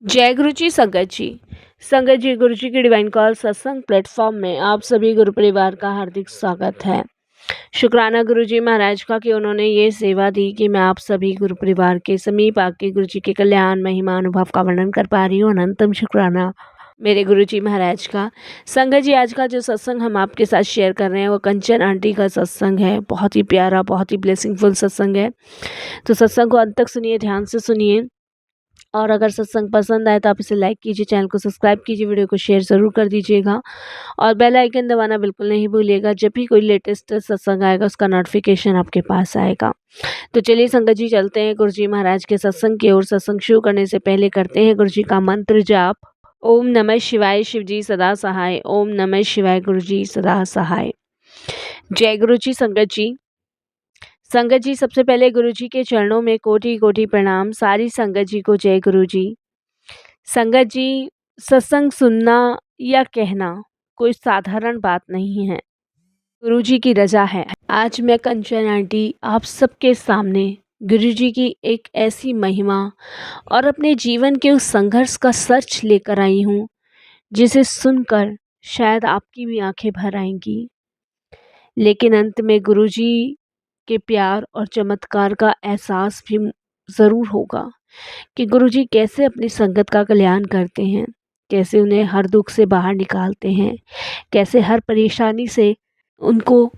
जय गुरु जी संगत जी। संगत जी, गुरु जी की डिवाइन कॉल सत्संग प्लेटफॉर्म में आप सभी गुरु परिवार का हार्दिक स्वागत है। शुक्राना गुरु जी महाराज का कि उन्होंने ये सेवा दी कि मैं आप सभी गुरु परिवार के समीप आके गुरु जी के कल्याण महिमा अनुभव का वर्णन कर पा रही हूँ। अनंतम शुक्राना मेरे गुरु जी महाराज का। संगत जी, आज का जो सत्संग हम आपके साथ शेयर कर रहे हैं वो कंचन आंटी का सत्संग है। बहुत ही प्यारा, बहुत ही ब्लेसिंगफुल सत्संग है। तो सत्संग को अंत तक सुनिए, ध्यान से सुनिए। और अगर सत्संग पसंद आए तो आप इसे लाइक कीजिए, चैनल को सब्सक्राइब कीजिए, वीडियो को शेयर ज़रूर कर दीजिएगा और बेल आइकन दबाना बिल्कुल नहीं भूलिएगा। जब भी कोई लेटेस्ट सत्संग आएगा उसका नोटिफिकेशन आपके पास आएगा। तो चलिए संगत जी, चलते हैं गुरु जी महाराज के सत्संग की ओर। सत्संग शुरू करने से पहले करते हैं गुरु जी का मंत्र जाप। ओम नमः शिवाय, शिव जी सदा सहाय। ओम नमः शिवाय, गुरु जी सदा सहाय। जय गुरु जी संगत जी। संगत जी, सबसे पहले गुरु जी के चरणों में कोटि कोटि प्रणाम। सारी संगत जी को जय गुरु जी। संगत जी, सत्संग सुनना या कहना कोई साधारण बात नहीं है, गुरु जी की रजा है। आज मैं कंचन आंटी आप सबके सामने गुरु जी की एक ऐसी महिमा और अपने जीवन के उस संघर्ष का सच लेकर आई हूँ जिसे सुनकर शायद आपकी भी आंखें भर आएंगी। लेकिन अंत में गुरु जी के प्यार और चमत्कार का एहसास भी ज़रूर होगा कि गुरुजी कैसे अपनी संगत का कल्याण करते हैं, कैसे उन्हें हर दुख से बाहर निकालते हैं, कैसे हर परेशानी से उनको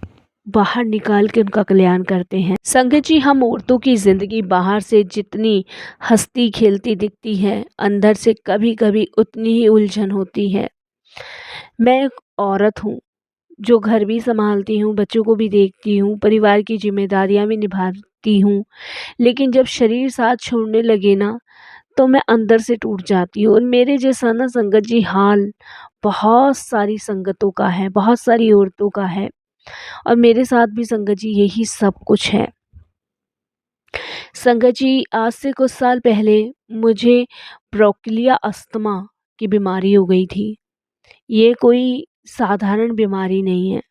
बाहर निकाल के उनका कल्याण करते हैं। संगत जी, हम औरतों की ज़िंदगी बाहर से जितनी हंसती खेलती दिखती है, अंदर से कभी कभी उतनी ही उलझन होती है। मैं एक औरत हूँ जो घर भी संभालती हूँ, बच्चों को भी देखती हूँ, परिवार की जिम्मेदारियाँ भी निभाती हूँ, लेकिन जब शरीर साथ छोड़ने लगे ना तो मैं अंदर से टूट जाती हूँ। और मेरे जैसा ना संगत जी हाल बहुत सारी संगतों का है, बहुत सारी औरतों का है और मेरे साथ भी संगत जी यही सब कुछ है। संगत जी, आज से कुछ साल पहले मुझे ब्रोकिलिया अस्थमा की बीमारी हो गई थी। ये कोई साधारण बीमारी नहीं है।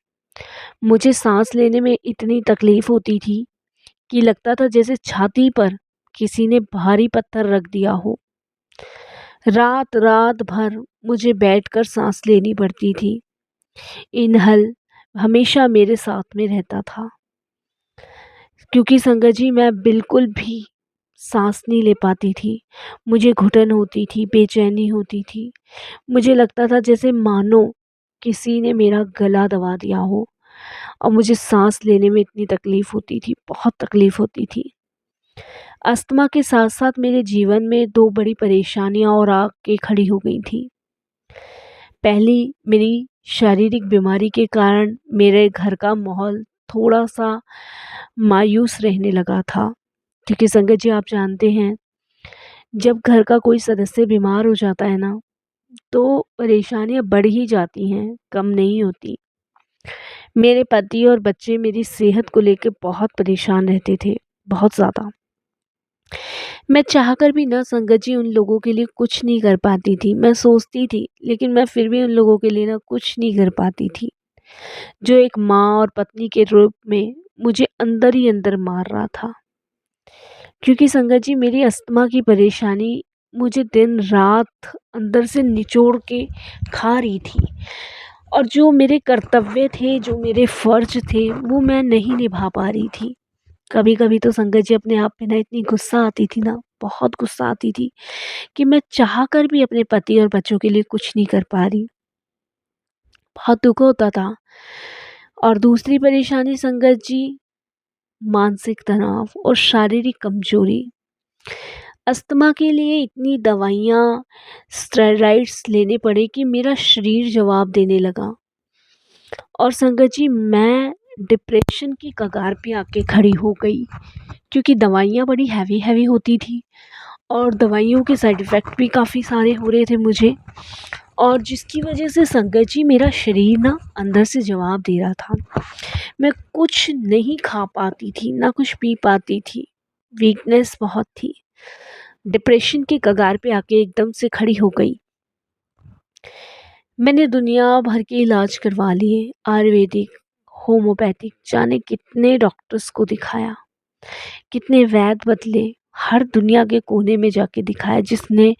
मुझे सांस लेने में इतनी तकलीफ़ होती थी कि लगता था जैसे छाती पर किसी ने भारी पत्थर रख दिया हो। रात रात भर मुझे बैठकर सांस लेनी पड़ती थी। इनहल हमेशा मेरे साथ में रहता था क्योंकि संगत जी मैं बिल्कुल भी सांस नहीं ले पाती थी। मुझे घुटन होती थी, बेचैनी होती थी। मुझे लगता था जैसे मानो किसी ने मेरा गला दबा दिया हो और मुझे सांस लेने में इतनी तकलीफ़ होती थी, बहुत तकलीफ़ होती थी। अस्थमा के साथ साथ मेरे जीवन में दो बड़ी परेशानियां और आके खड़ी हो गई थी। पहली, मेरी शारीरिक बीमारी के कारण मेरे घर का माहौल थोड़ा सा मायूस रहने लगा था, क्योंकि संगत जी आप जानते हैं जब घर का कोई सदस्य बीमार हो जाता है ना तो परेशानियां बढ़ ही जाती हैं, कम नहीं होती। मेरे पति और बच्चे मेरी सेहत को लेकर बहुत परेशान रहते थे, बहुत ज़्यादा। मैं चाहकर भी ना संगत जी उन लोगों के लिए कुछ नहीं कर पाती थी। मैं सोचती थी लेकिन मैं फिर भी उन लोगों के लिए ना कुछ नहीं कर पाती थी, जो एक माँ और पत्नी के रूप में मुझे अंदर ही अंदर मार रहा था। क्योंकि संगत जी मेरी अस्थमा की परेशानी मुझे दिन रात अंदर से निचोड़ के खा रही थी और जो मेरे कर्तव्य थे, जो मेरे फ़र्ज़ थे वो मैं नहीं निभा पा रही थी। कभी कभी तो संगत जी अपने आप पे ना इतनी गुस्सा आती थी ना, बहुत गुस्सा आती थी कि मैं चाह कर भी अपने पति और बच्चों के लिए कुछ नहीं कर पा रही। बहुत दुख होता था। और दूसरी परेशानी संगत जी, मानसिक तनाव और शारीरिक कमजोरी। अस्थमा के लिए इतनी दवाइयाँ, स्टेरॉइड्स लेने पड़े कि मेरा शरीर जवाब देने लगा। और संगत जी मैं डिप्रेशन की कगार पे आके खड़ी हो गई, क्योंकि दवाइयाँ बड़ी हैवी हैवी होती थी और दवाइयों के साइड इफ़ेक्ट भी काफ़ी सारे हो रहे थे मुझे, और जिसकी वजह से संगत जी मेरा शरीर ना अंदर से जवाब दे रहा था। मैं कुछ नहीं खा पाती थी, ना कुछ पी पाती थी, वीकनेस बहुत थी। डिप्रेशन की कगार पे आके एकदम से खड़ी हो गई। मैंने दुनिया भर के इलाज करवा लिए, आयुर्वेदिक, होम्योपैथिक, जाने कितने डॉक्टर्स को दिखाया, कितने वैद्य बदले, हर दुनिया के कोने में जाके दिखाया, जिसने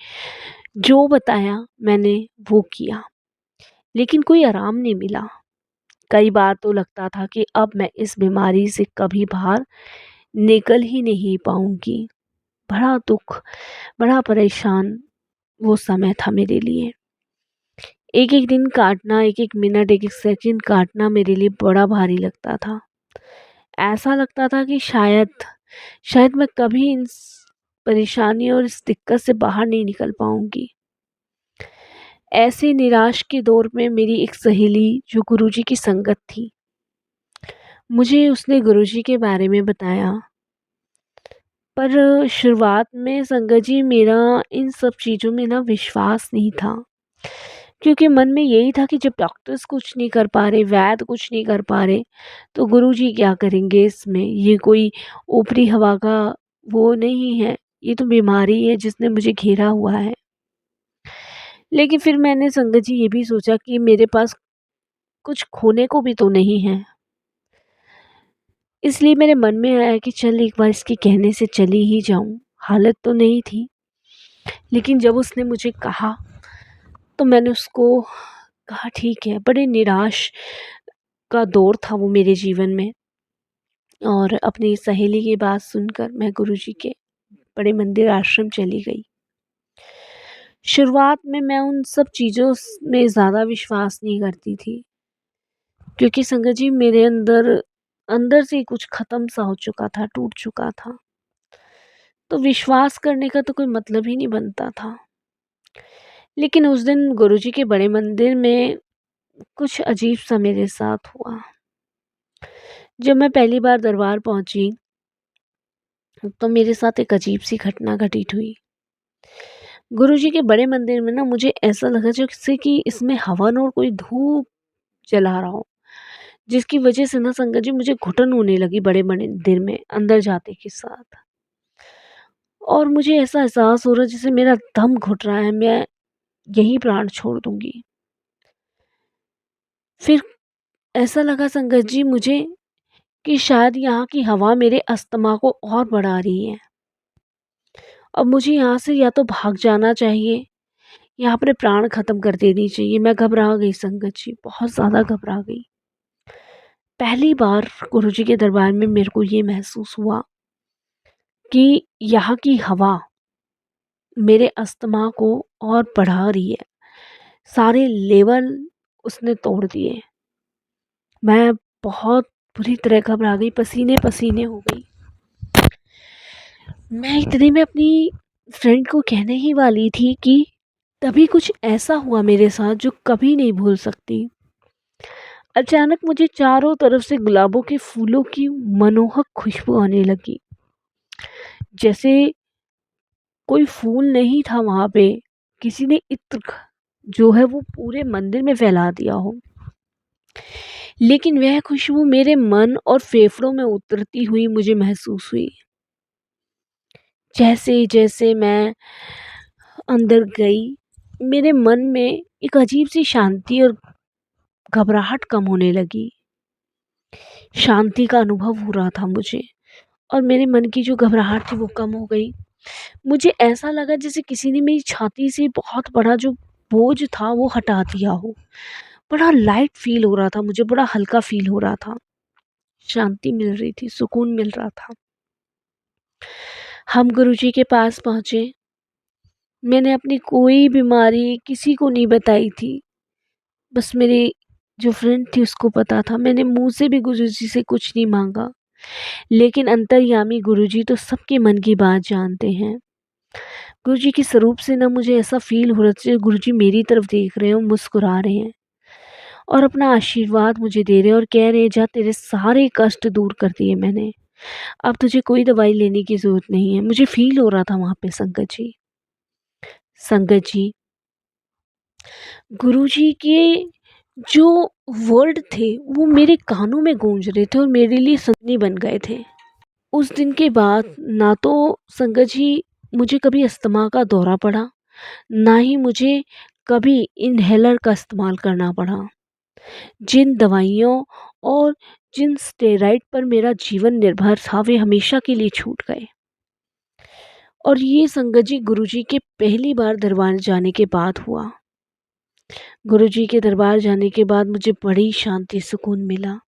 जो बताया मैंने वो किया, लेकिन कोई आराम नहीं मिला। कई बार तो लगता था कि अब मैं इस बीमारी से कभी बाहर निकल ही नहीं पाऊँगी। बड़ा दुःख, बड़ा परेशान वो समय था मेरे लिए। एक-एक दिन काटना, एक-एक मिनट, एक-एक सेकंड काटना मेरे लिए बड़ा भारी लगता था। ऐसा लगता था कि शायद मैं कभी इस परेशानी और इस दिक्कत से बाहर नहीं निकल पाऊँगी। ऐसे निराश के दौर में मेरी एक सहेली जो गुरुजी की संगत थी, मुझे उसने गुरुजी के बारे में बताया। पर शुरुआत में संगत जी मेरा इन सब चीज़ों में ना विश्वास नहीं था। क्योंकि मन में यही था कि जब डॉक्टर्स कुछ नहीं कर पा रहे, वैद्य कुछ नहीं कर पा रहे, तो गुरुजी क्या करेंगे इसमें? ये कोई ऊपरी हवा का वो नहीं है, ये तो बीमारी है जिसने मुझे घेरा हुआ है। लेकिन फिर मैंने संगत जी ये भी सोचा कि मेरे पास कुछ खोने को भी तो नहीं है। इसलिए मेरे मन में आया कि चल एक बार इसके कहने से चली ही जाऊँ। हालत तो नहीं थी, लेकिन जब उसने मुझे कहा, तो मैंने उसको कहा ठीक है। बड़े निराश का दौर था वो मेरे जीवन में, और अपनी सहेली की बात सुनकर मैं गुरुजी के बड़े मंदिर आश्रम चली गई। शुरुआत में मैं उन सब चीज़ों में ज़्यादा विश्वास नहीं करती थी, क्योंकि संगत जी मेरे अंदर अंदर से ही कुछ ख़त्म सा हो चुका था, टूट चुका था। तो विश्वास करने का तो कोई मतलब ही नहीं बनता था। लेकिन उस दिन गुरुजी के बड़े मंदिर में कुछ अजीब सा मेरे साथ हुआ। जब मैं पहली बार दरबार पहुंची, तो मेरे साथ एक अजीब सी घटना घटित हुई। गुरुजी के बड़े मंदिर में ना मुझे ऐसा लगा जैसे कि इसमें हवन और कोई धूप जला रहा हो, जिसकी वजह से ना संगत जी मुझे घुटन होने लगी बड़े मंदिर में अंदर जाते के साथ। और मुझे ऐसा एहसास हो रहा है जैसे मेरा दम घुट रहा है, मैं यही प्राण छोड़ दूंगी। फिर ऐसा लगा संगत जी मुझे कि शायद यहाँ की हवा मेरे अस्थमा को और बढ़ा रही है। अब मुझे यहाँ से या तो भाग जाना चाहिए या अपने प्राण खत्म कर देनी चाहिए। मैं घबरा गई संगत जी, बहुत ज़्यादा घबरा गई। पहली बार गुरुजी के दरबार में मेरे को ये महसूस हुआ कि यहाँ की हवा मेरे अस्थमा को और बढ़ा रही है। सारे लेवल उसने तोड़ दिए। मैं बहुत बुरी तरह घबरा गई, पसीने पसीने हो गई। मैं इतने में अपनी फ्रेंड को कहने ही वाली थी कि तभी कुछ ऐसा हुआ मेरे साथ जो कभी नहीं भूल सकती। अचानक मुझे चारों तरफ से गुलाबों के फूलों की मनमोहक खुशबू आने लगी। जैसे कोई फूल नहीं था वहाँ पे, किसी ने इत्र जो है वो पूरे मंदिर में फैला दिया हो। लेकिन वह खुशबू मेरे मन और फेफड़ों में उतरती हुई मुझे महसूस हुई। जैसे-जैसे मैं अंदर गई, मेरे मन में एक अजीब सी शांति और घबराहट कम होने लगी। शांति का अनुभव हो रहा था मुझे, और मेरे मन की जो घबराहट थी वो कम हो गई। मुझे ऐसा लगा जैसे किसी ने मेरी छाती से बहुत बड़ा जो बोझ था वो हटा दिया हो। बड़ा लाइट फ़ील हो रहा था मुझे, बड़ा हल्का फ़ील हो रहा था। शांति मिल रही थी, सुकून मिल रहा था। हम गुरुजी के पास पहुँचे। मैंने अपनी कोई बीमारी किसी को नहीं बताई थी। बस मेरी जो फ्रेंड थी उसको पता था। मैंने मुँह से भी गुरुजी से कुछ नहीं माँगा। लेकिन अंतर्यामी गुरुजी तो सबके मन की बात जानते हैं। गुरुजी के स्वरूप से ना मुझे ऐसा फ़ील हो रहा था जैसे गुरुजी मेरी तरफ देख रहे हैं और मुस्कुरा रहे हैं, और अपना आशीर्वाद मुझे दे रहे हैं और कह रहे हैं जा तेरे सारे कष्ट दूर कर दिए मैंने। अब तुझे कोई दवाई लेने की ज़रूरत नहीं है। मुझे फ़ील हो रहा था वहाँ पे संगत जी। संगत जी, गुरुजी के जो वर्ड थे वो मेरे कानों में गूंज रहे थे और मेरे लिए संजीवनी बन गए थे। उस दिन के बाद ना तो संगत जी मुझे कभी अस्थमा का दौरा पड़ा, ना ही मुझे कभी इन्हेलर का इस्तेमाल करना पड़ा। जिन दवाइयों और जिन स्टेरॉइड पर मेरा जीवन निर्भर था वे हमेशा के लिए छूट गए। और ये संगत जी गुरुजी के पहली बार दरबार जाने के बाद हुआ। गुरुजी के दरबार जाने के बाद मुझे बड़ी शांति सुकून मिला।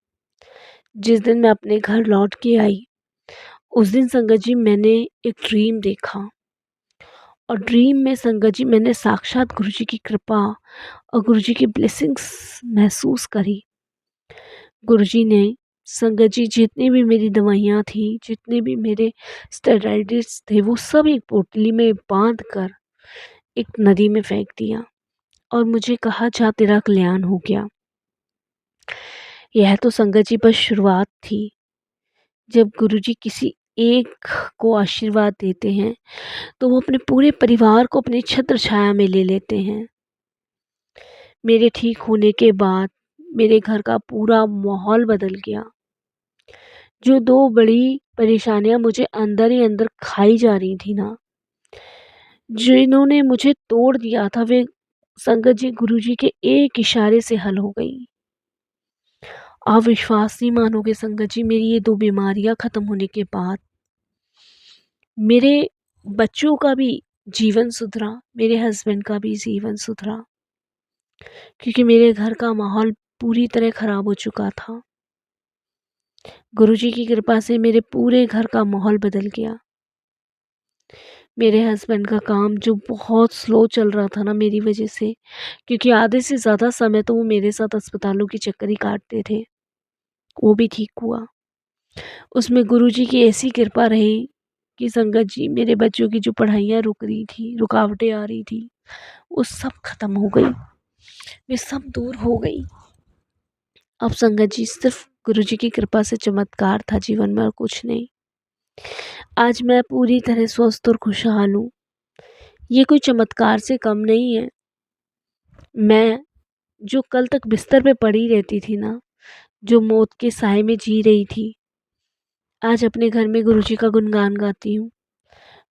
जिस दिन मैं अपने घर लौट के आई, उस दिन संगत जी मैंने एक ड्रीम देखा और ड्रीम में संगत जी मैंने साक्षात गुरुजी की कृपा और गुरुजी की ब्लेसिंग्स महसूस करी। गुरुजी ने संगत जी जितनी भी मेरी दवाइयाँ थी, जितने भी मेरे स्टेरॉइड्स थे, वो सब एक पोटली में बांध कर एक नदी में फेंक दिया और मुझे कहा जा तेरा कल्याण हो गया। यह तो संगत जी बस शुरुआत थी। जब गुरुजी किसी एक को आशीर्वाद देते हैं तो वो अपने पूरे परिवार को अपनी छत्र छाया में ले लेते हैं। मेरे ठीक होने के बाद मेरे घर का पूरा माहौल बदल गया। जो दो बड़ी परेशानियां मुझे अंदर ही अंदर खाई जा रही थी ना, जिन्होंने मुझे तोड़ दिया था, वे संगत जी गुरुजी के एक इशारे से हल हो गई। आप विश्वास नहीं मानोगे संगत जी, मेरी ये दो बीमारियां खत्म होने के बाद मेरे बच्चों का भी जीवन सुधरा, मेरे हस्बैंड का भी जीवन सुधरा, क्योंकि मेरे घर का माहौल पूरी तरह ख़राब हो चुका था। गुरुजी की कृपा से मेरे पूरे घर का माहौल बदल गया। मेरे हस्बैंड का काम जो बहुत स्लो चल रहा था ना मेरी वजह से, क्योंकि आधे से ज़्यादा समय तो वो मेरे साथ अस्पतालों की चक्कर ही काटते थे, वो भी ठीक हुआ। उसमें गुरुजी की ऐसी कृपा रही कि संगत जी मेरे बच्चों की जो पढ़ाइयाँ रुक रही थी, रुकावटें आ रही थी, वो सब खत्म हो गई, वे सब दूर हो गई। अब संगत जी सिर्फ गुरुजी की कृपा से चमत्कार था जीवन में और कुछ नहीं। आज मैं पूरी तरह स्वस्थ और खुशहाल हूँ। ये कोई चमत्कार से कम नहीं है। मैं जो कल तक बिस्तर पे पड़ी रहती थी ना, जो मौत के साए में जी रही थी, आज अपने घर में गुरुजी का गुणगान गाती हूँ।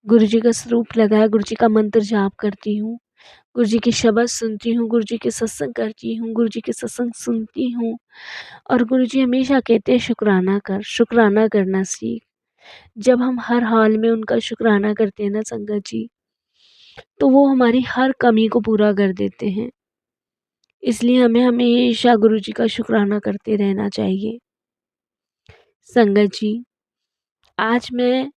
गुरुजी का स्वरूप लगाया, गुरुजी का मंत्र जाप करती हूँ, गुरुजी के शब्द सुनती हूँ, गुरुजी के सत्संग करती हूँ, गुरुजी के सत्संग सुनती हूँ। और गुरुजी हमेशा कहते हैं शुक्राना कर, शुक्राना करना सीख। जब हम हर हाल में उनका शुक्राना करते हैं ना संगत जी, तो वो हमारी हर कमी को पूरा कर देते हैं। इसलिए हमें हमेशा गुरुजी का शुक्राना करते रहना चाहिए। संगत जी, आज मैं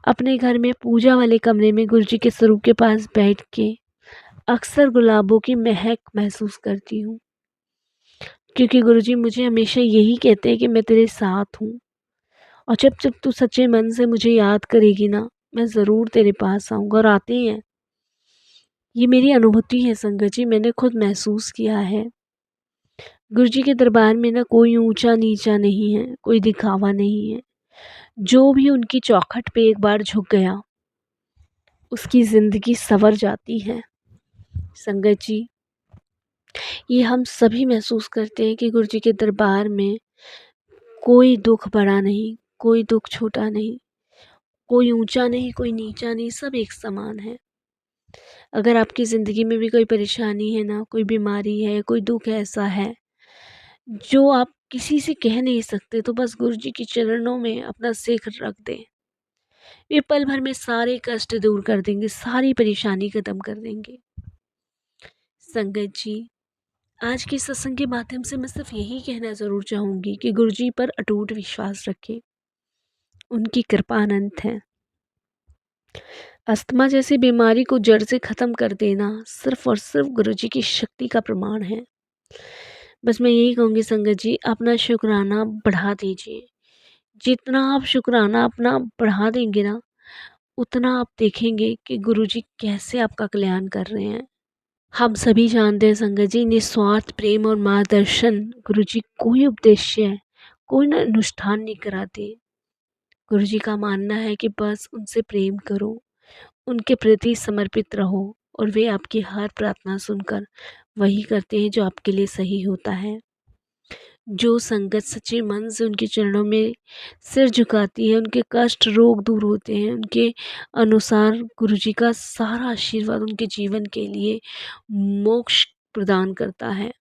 अपने घर में पूजा वाले कमरे में गुरुजी के स्वरूप के पास बैठ के अक्सर गुलाबों की महक महसूस करती हूँ, क्योंकि गुरुजी मुझे हमेशा यही कहते हैं कि मैं तेरे साथ हूँ और जब जब तू सच्चे मन से मुझे याद करेगी ना, मैं ज़रूर तेरे पास आऊँगा। और आते हैं। ये मेरी अनुभूति है संगत जी, मैंने खुद महसूस किया है। गुरुजी के दरबार में ना कोई ऊंचा नीचा नहीं है, कोई दिखावा नहीं है। जो भी उनकी चौखट पे एक बार झुक गया, उसकी ज़िंदगी संवर जाती है। संगत जी, ये हम सभी महसूस करते हैं कि गुरुजी के दरबार में कोई दुख बड़ा नहीं, कोई दुख छोटा नहीं, कोई ऊंचा नहीं, कोई नीचा नहीं, सब एक समान है। अगर आपकी ज़िंदगी में भी कोई परेशानी है ना, कोई बीमारी है, कोई दुख ऐसा है जो आप किसी से कह नहीं सकते, तो बस गुरुजी के चरणों में अपना सिर रख दें। वे पल भर में सारे कष्ट दूर कर देंगे, सारी परेशानी खत्म कर देंगे। संगत जी, आज के सत्संग के माध्यम से मैं सिर्फ यही कहना ज़रूर चाहूँगी कि गुरुजी पर अटूट विश्वास रखें। उनकी कृपा अनंत है। अस्थमा जैसी बीमारी को जड़ से ख़त्म कर देना सिर्फ और सिर्फ गुरुजी की शक्ति का प्रमाण है। बस मैं यही कहूँगी संगत जी, अपना शुक्राना बढ़ा दीजिए। जितना आप शुक्राना अपना बढ़ा देंगे ना, उतना आप देखेंगे कि गुरुजी कैसे आपका कल्याण कर रहे हैं। हम सभी जानते हैं संगत जी, निस्वार्थ प्रेम और मार्गदर्शन गुरुजी कोई उपदेश, कोई न अनुष्ठान नहीं कराते। गुरुजी का मानना है कि बस उनसे प्रेम करो, उनके प्रति समर्पित रहो और वे आपकी हर प्रार्थना सुनकर वही करते हैं जो आपके लिए सही होता है। जो संगत सच्चे मन से उनके चरणों में सिर झुकाती है, उनके कष्ट रोग दूर होते हैं। उनके अनुसार गुरुजी का सारा आशीर्वाद उनके जीवन के लिए मोक्ष प्रदान करता है।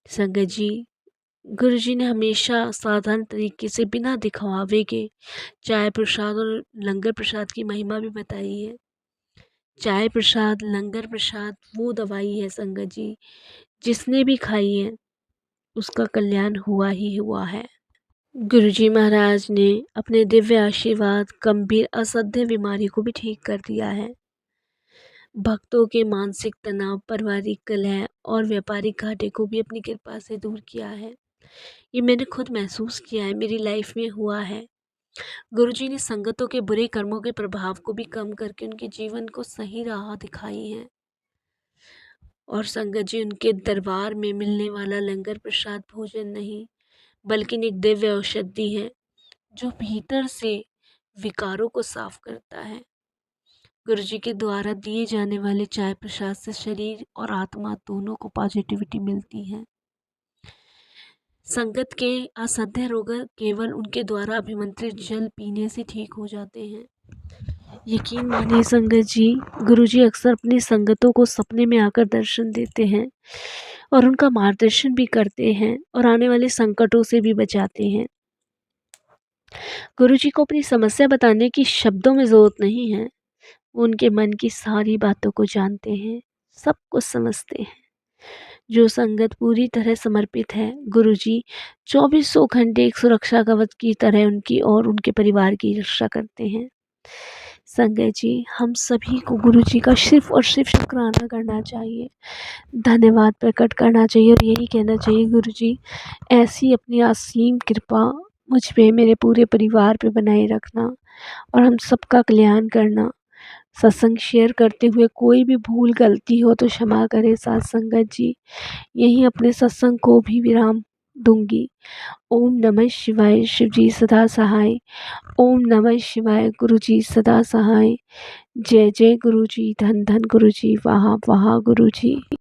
संगत जी, गुरुजी ने हमेशा साधारण तरीके से बिना दिखावे के चाय प्रसाद और लंगर प्रसाद की महिमा भी बताई है। चाय प्रसाद, लंगर प्रसाद वो दवाई है संगत जी, जिसने भी खाई है उसका कल्याण हुआ ही हुआ है। गुरुजी महाराज ने अपने दिव्य आशीर्वाद गंभीर असाध्य बीमारी को भी ठीक कर दिया है। भक्तों के मानसिक तनाव, पारिवारिक कलह और व्यापारिक घाटे को भी अपनी कृपा से दूर किया है। ये मैंने खुद महसूस किया है, मेरी लाइफ में हुआ है। गुरुजी ने संगतों के बुरे कर्मों के प्रभाव को भी कम करके उनके जीवन को सही राह दिखाई है। और संगत जी, उनके दरबार में मिलने वाला लंगर प्रसाद भोजन नहीं बल्कि एक दिव्य औषधि है जो भीतर से विकारों को साफ करता है। गुरुजी के द्वारा दिए जाने वाले चाय प्रसाद से शरीर और आत्मा दोनों को पॉजिटिविटी मिलती है। संगत के असाध्य रोग केवल उनके द्वारा अभिमंत्रित जल पीने से ठीक हो जाते हैं। यकीन मानिए संगत जी, गुरुजी अक्सर अपनी संगतों को सपने में आकर दर्शन देते हैं और उनका मार्गदर्शन भी करते हैं और आने वाले संकटों से भी बचाते हैं। गुरुजी को अपनी समस्या बताने की शब्दों में ज़रूरत नहीं है। वो उनके मन की सारी बातों को जानते हैं, सब कुछ समझते हैं। जो संगत पूरी तरह समर्पित है, गुरुजी 2400 घंटे एक सुरक्षा कवच की तरह उनकी और उनके परिवार की रक्षा करते हैं। संगत जी, हम सभी को गुरुजी का सिर्फ और सिर्फ शुक्राना करना चाहिए, धन्यवाद प्रकट करना चाहिए और यही कहना चाहिए, गुरुजी ऐसी अपनी असीम कृपा मुझ पे, मेरे पूरे परिवार पे बनाए रखना और हम सबका कल्याण करना। सत्संग शेयर करते हुए कोई भी भूल गलती हो तो क्षमा करें साथ संगत जी। यहीं अपने सत्संग को भी विराम दूंगी। ओम नमः शिवाय, शिव जी सदा सहाय। ओम नमः शिवाय, गुरु जी सदा सहाय। जय जय गुरु जी, धन धन गुरु जी, वाह वाह गुरु जी।